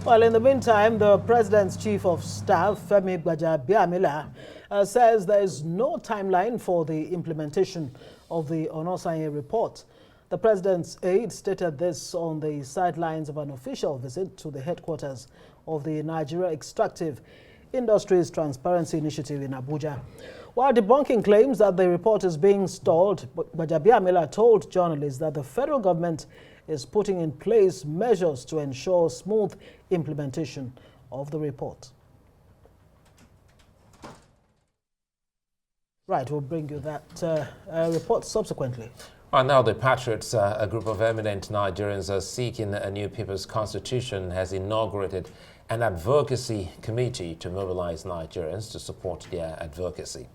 Well, in the meantime, the President's Chief of Staff, Femi Gbajabiamila, says there is no timeline for the implementation of the Onosanye report. The President's aide stated this on the sidelines of an official visit to the headquarters of the Nigeria Extractive Industries Transparency Initiative in Abuja. While debunking claims that the report is being stalled, Gbajabiamila told journalists that the federal government is putting in place measures to ensure smooth implementation of the report. Right, we'll bring you that report subsequently. And now the Patriots, a group of eminent Nigerians seeking a new people's constitution, has inaugurated an advocacy committee to mobilize Nigerians to support their advocacy.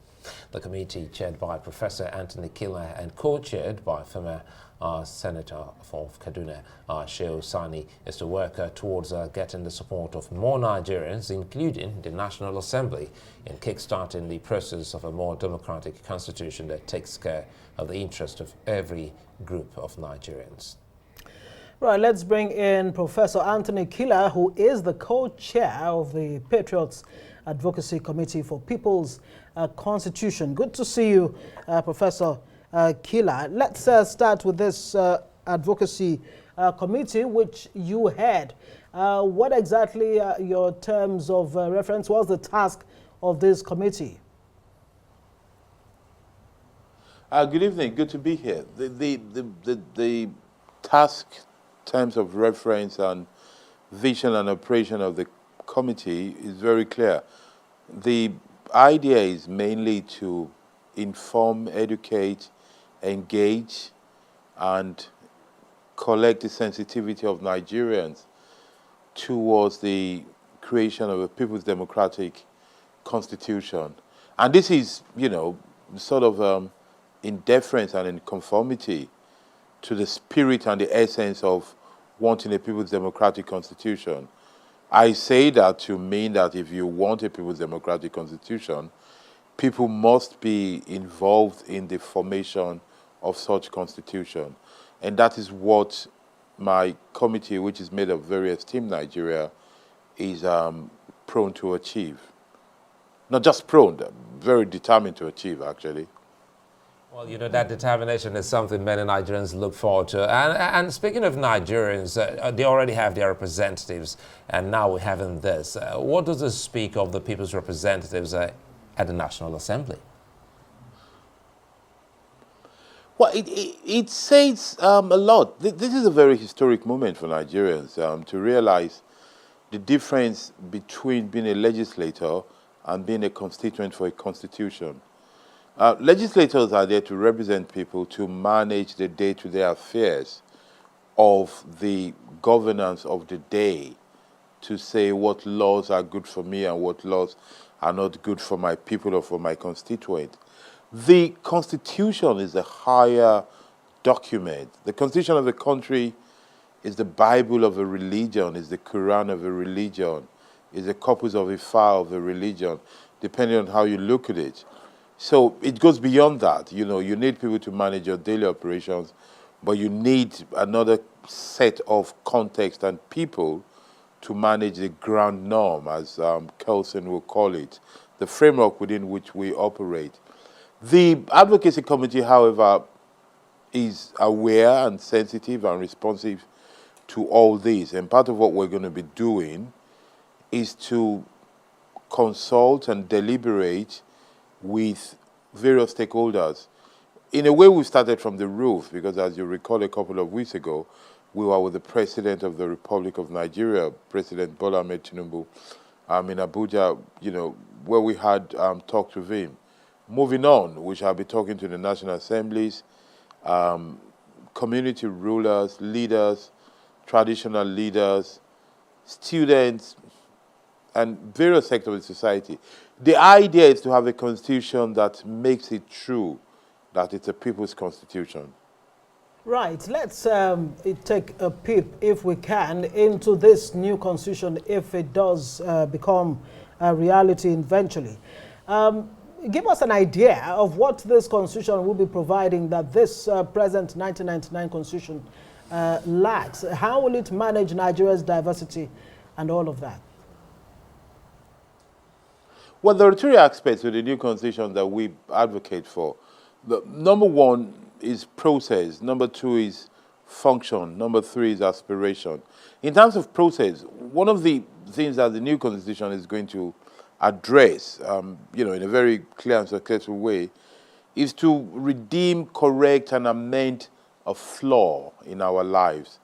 The committee, chaired by Professor Anthony Kila and co-chaired by former Senator of Kaduna, Shehu Sani, is to work towards getting the support of more Nigerians, including the National Assembly, in kickstarting the process of a more democratic constitution that takes care of the interest of every group of Nigerians. Right, let's bring in Professor Anthony Kila, who is the co-chair of the Patriots Advocacy Committee for People's Constitution. Good to see you, Professor Kila. Let's start with this advocacy committee, which you head. What exactly are your terms of reference? What's the task of this committee? Good evening. Good to be here. The task, terms of reference, and vision and operation of the committee is very clear. The idea is mainly to inform, educate, engage, and collect the sensitivity of Nigerians towards the creation of a People's Democratic Constitution. And this is, you know, sort of in deference and in conformity to the spirit and the essence of wanting a People's Democratic Constitution. I say that to mean that if you want a People's Democratic Constitution, people must be involved in the formation of such constitution. And that is what my committee, which is made of very esteemed Nigeria, is prone to achieve. Not just prone, very determined to achieve, actually. Well, you know, that determination is something many Nigerians look forward to. And speaking of Nigerians, they already have their representatives, and now we're having this. What does this speak of the people's representatives at the National Assembly? Well, it says a lot. This is a very historic moment for Nigerians to realize the difference between being a legislator and being a constituent for a constitution. Legislators are there to represent people, to manage the day-to-day affairs of the governance of the day, to say what laws are good for me and what laws are not good for my people or for my constituent. The Constitution is a higher document. The Constitution of a country is the Bible of a religion, is the Quran of a religion, is the corpus of a file of a religion, depending on how you look at it. So it goes beyond that. You know, you need people to manage your daily operations, but you need another set of context and people to manage the ground norm, as Kelsen will call it, the framework within which we operate. The Advocacy Committee, however, is aware and sensitive and responsive to all this. And part of what we're going to be doing is to consult and deliberate with various stakeholders. In a way, we started from the roof, because as you recall, a couple of weeks ago, we were with the President of the Republic of Nigeria, President Bola Ahmed Tinubu, in Abuja, you know, where we had talked with him. Moving on, we shall be talking to the national assemblies, community rulers, leaders, traditional leaders, students, and various sectors of society. The idea is to have a constitution that makes it true that it's a people's constitution. Right, let's take a peep, if we can, into this new constitution, if it does become a reality eventually. Give us an idea of what this constitution will be providing that this present 1999 constitution lacks. How will it manage Nigeria's diversity and all of that? Well, there are three aspects of the new constitution that we advocate for. The, number one is process. Number two is function. Number three is aspiration. In terms of process, one of the things that the new constitution is going to address, in a very clear and successful way, is to redeem, correct, and amend a flaw in our lives.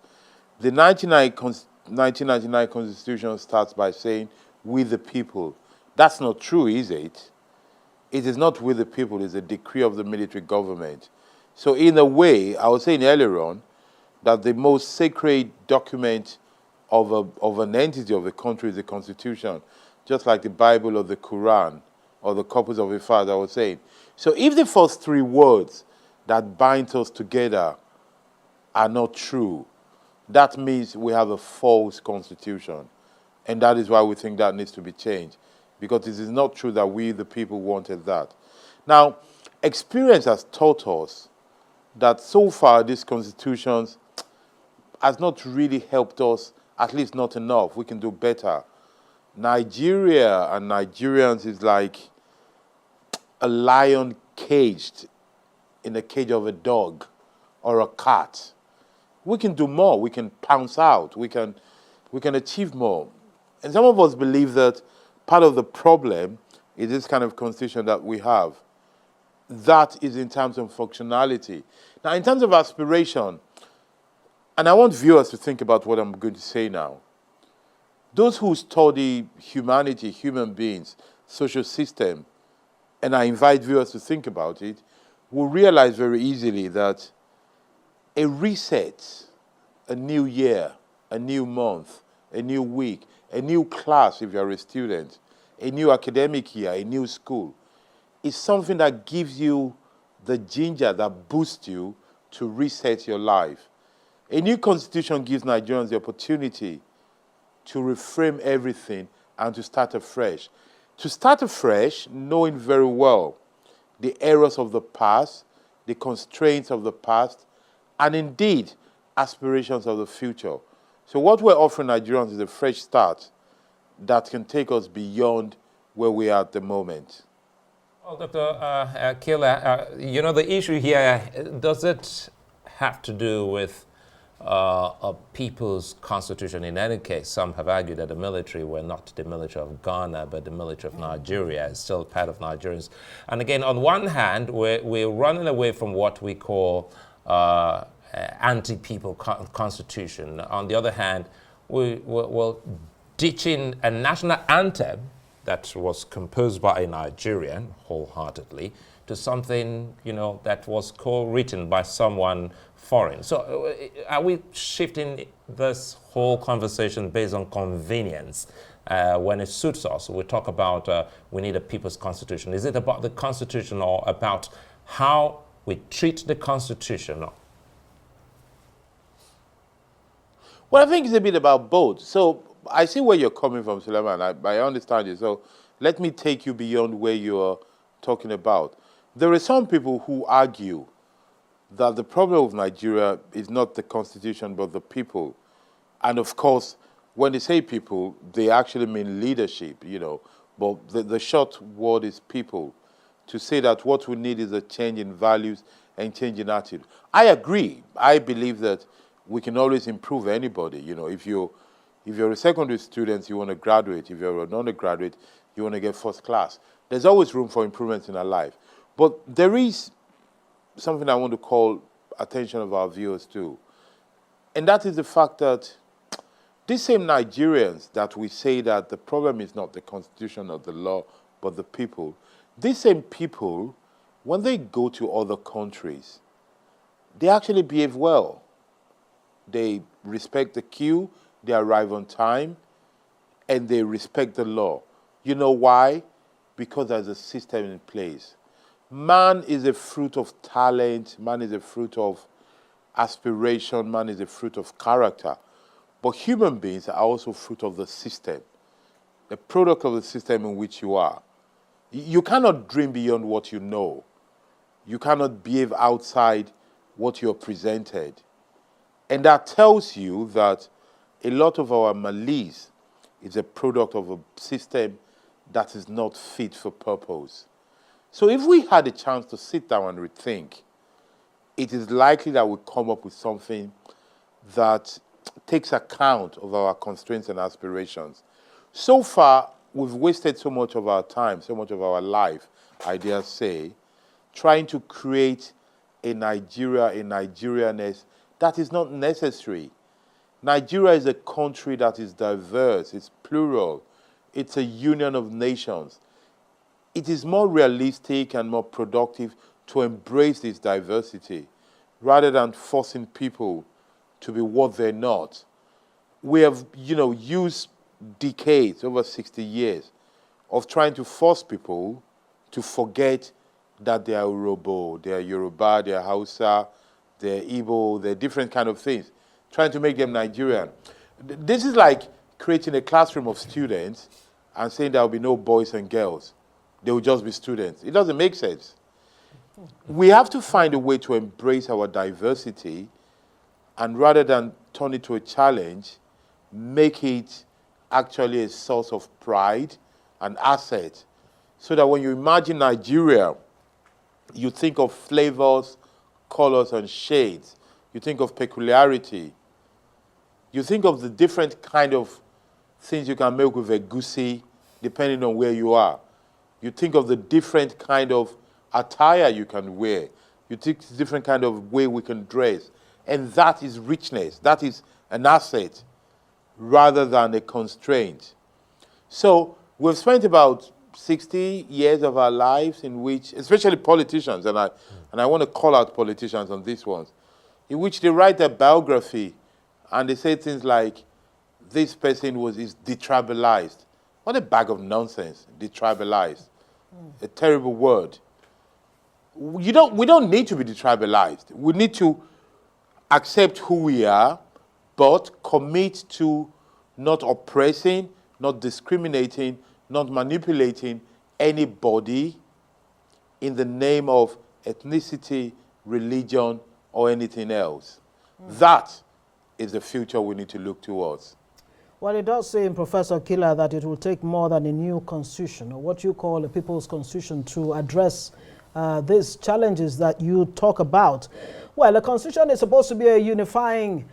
The 1999 Constitution starts by saying, "We the people." That's not true, is it? It is not "we the people," it's a decree of the military government. So in a way, I was saying earlier on that the most sacred document of an entity of a country is the Constitution, just like the Bible or the Quran or the copies of a father, I was saying. So if the first three words that bind us together are not true, that means we have a false constitution. And that is why we think that needs to be changed. Because it is not true that we, the people, wanted that. Now, experience has taught us that so far these constitutions has not really helped us, at least not enough. We can do better. Nigeria and Nigerians is like a lion caged in the cage of a dog or a cat. We can do more. We can pounce out. We can achieve more. And some of us believe that part of the problem is this kind of constitution that we have. That is in terms of functionality. Now, in terms of aspiration, and I want viewers to think about what I'm going to say now. Those who study humanity, human beings, social system, and I invite viewers to think about it, will realize very easily that a reset, a new year, a new month, a new week, a new class if you're a student, a new academic year, a new school, is something that gives you the ginger that boosts you to reset your life. A new constitution gives Nigerians the opportunity to reframe everything and to start afresh. To start afresh, knowing very well the errors of the past, the constraints of the past, and indeed, aspirations of the future. So what we're offering Nigerians is a fresh start that can take us beyond where we are at the moment. Well, Dr. Kila, the issue here, does it have to do with a people's constitution? In any case, some have argued that the military were not the military of Ghana, but the military of Nigeria is still part of Nigerians. And again, on one hand, we're running away from what we call anti-people constitution. On the other hand, we're ditching a national anthem that was composed by a Nigerian wholeheartedly to something, that was co-written by someone foreign. So are we shifting this whole conversation based on convenience? When it suits us, we talk about we need a people's constitution. Is it about the constitution or about how we treat the constitution? Well, I think it's a bit about both. So I see where you're coming from, Suleiman. I understand you. So let me take you beyond where you're talking about. There are some people who argue that the problem of Nigeria is not the constitution, but the people. And of course, when they say people, they actually mean leadership, But the short word is people. To say that what we need is a change in values and change in attitude. I agree. I believe that we can always improve anybody. If you're a secondary student, you want to graduate. If you're an undergraduate, you want to get first class. There's always room for improvement in our life. But there is something I want to call attention of our viewers to. And that is the fact that these same Nigerians that we say that the problem is not the constitution or the law, but the people, these same people, when they go to other countries, they actually behave well. They respect the queue, they arrive on time, and they respect the law. You know why? Because there's a system in place. Man is a fruit of talent, man is a fruit of aspiration, man is a fruit of character. But human beings are also fruit of the system, a product of the system in which you are. You cannot dream beyond what you know. You cannot behave outside what you're presented. And that tells you that a lot of our malaise is a product of a system that is not fit for purpose. So if we had a chance to sit down and rethink, it is likely that we'll come up with something that takes account of our constraints and aspirations. So far, we've wasted so much of our time, so much of our life, I dare say, trying to create a Nigeria, a Nigerianness that is not necessary. Nigeria is a country that is diverse, it's plural, it's a union of nations. It is more realistic and more productive to embrace this diversity rather than forcing people to be what they're not. We have, used decades, over 60 years, of trying to force people to forget that they are Urhobo, they are Yoruba, they are Hausa, they are Igbo, they're different kind of things, trying to make them Nigerian. This is like creating a classroom of students and saying there will be no boys and girls. They will just be students. It doesn't make sense. We have to find a way to embrace our diversity and rather than turn it to a challenge, make it actually a source of pride and asset so that when you imagine Nigeria, you think of flavors, colors, and shades. You think of peculiarity. You think of the different kind of things you can make with egusi depending on where you are. You think of the different kind of attire you can wear. You think the different kind of way we can dress. And that is richness. That is an asset rather than a constraint. So we've spent about 60 years of our lives in which, especially politicians, and I want to call out politicians on these ones, in which they write their biography and they say things like, this person is detribalized. What a bag of nonsense, detribalized. A terrible word. We don't need to be detribalized. We need to accept who we are, but commit to not oppressing, not discriminating, not manipulating anybody in the name of ethnicity, religion, or anything else. That is the future we need to look towards. Well, it does say in Professor Kila that it will take more than a new constitution, or what you call a people's constitution, to address these challenges that you talk about. Well, a constitution is supposed to be a unifying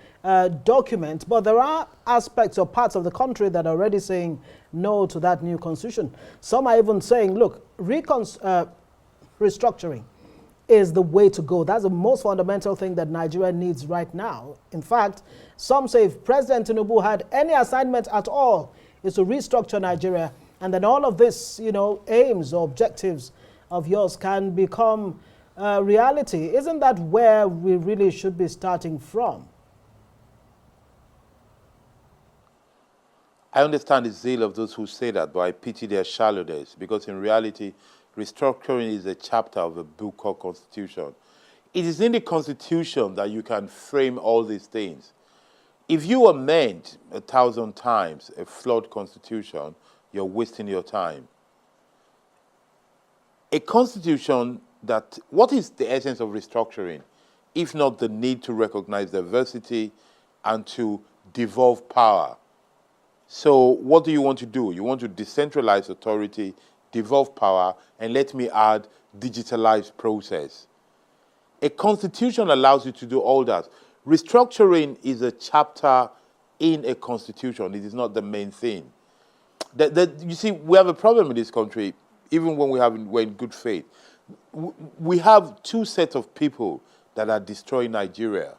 document, but there are aspects or parts of the country that are already saying no to that new constitution. Some are even saying, look, restructuring is the way to go. That's the most fundamental thing that Nigeria needs right now. In fact, some say if President Tinubu had any assignment at all, is to restructure Nigeria, and then all of this, aims or objectives of yours can become reality. Isn't that where we really should be starting from? I understand the zeal of those who say that, but I pity their shallowness, because in reality, restructuring is a chapter of a book called Constitution. It is in the Constitution that you can frame all these things. If you amend 1,000 times a flawed Constitution, you're wasting your time. A Constitution what is the essence of restructuring, if not the need to recognize diversity and to devolve power? So what do you want to do? You want to decentralize authority, devolve power, and let me add, digitalized process. A constitution allows you to do all that. Restructuring is a chapter in a constitution. It is not the main thing. You see, we have a problem in this country, even when we're in good faith. We have two sets of people that are destroying Nigeria: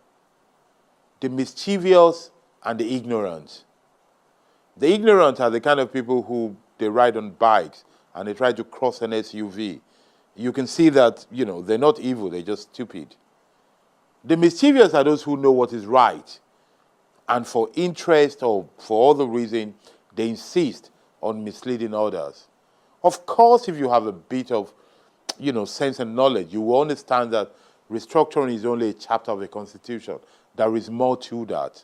the mischievous and the ignorant. The ignorant are the kind of people who they ride on bikes and they try to cross an SUV. You can see that, they're not evil, they're just stupid. The mischievous are those who know what is right, and for interest or for other reason, they insist on misleading others. Of course, if you have a bit of, sense and knowledge, you will understand that restructuring is only a chapter of a constitution. There is more to that.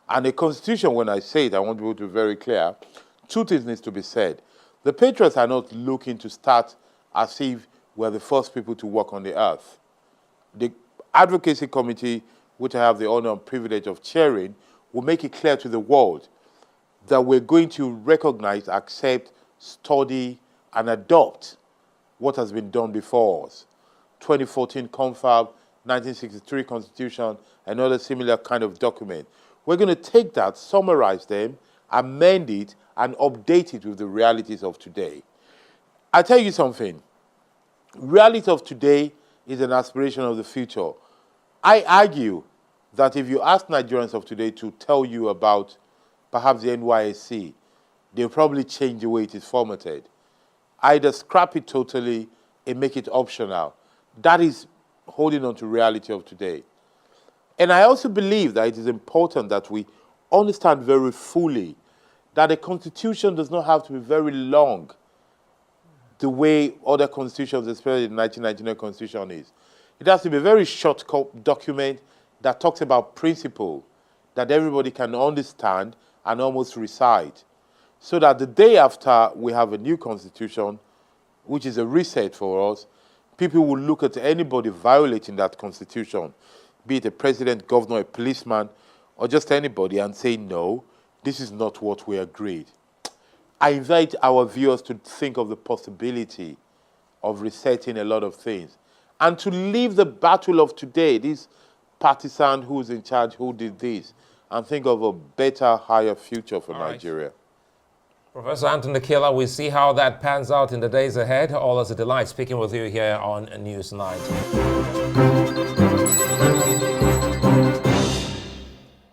And a constitution, when I say it, I want people to be very clear, two things need to be said. The Patriots are not looking to start as if we're the first people to walk on the earth. The advocacy committee which I have the honor and privilege of chairing, will make it clear to the world that we're going to recognize, accept, study, and adopt what has been done before us. 2014 Confab, 1963 Constitution, and other similar kind of document. We're going to take that, summarize them, amend it, and update it with the realities of today. I tell you something. Reality of today is an aspiration of the future. I argue that if you ask Nigerians of today to tell you about perhaps the NYSC, they'll probably change the way it is formatted. Either scrap it totally and make it optional. That is holding on to reality of today. And I also believe that it is important that we understand very fully that a constitution does not have to be very long the way other constitutions, especially the 1999 constitution is. It has to be a very short document that talks about principle that everybody can understand and almost recite, so that the day after we have a new constitution, which is a reset for us, people will look at anybody violating that constitution, be it a president, governor, a policeman, or just anybody, and say, no, this is not what we agreed. I invite our viewers to think of the possibility of resetting a lot of things and to leave the battle of today, this partisan who's in charge, who did this, and think of a better, higher future for Nigeria. Right. Professor Anthony Kila, we see how that pans out in the days ahead. Always a delight speaking with you here on News Night.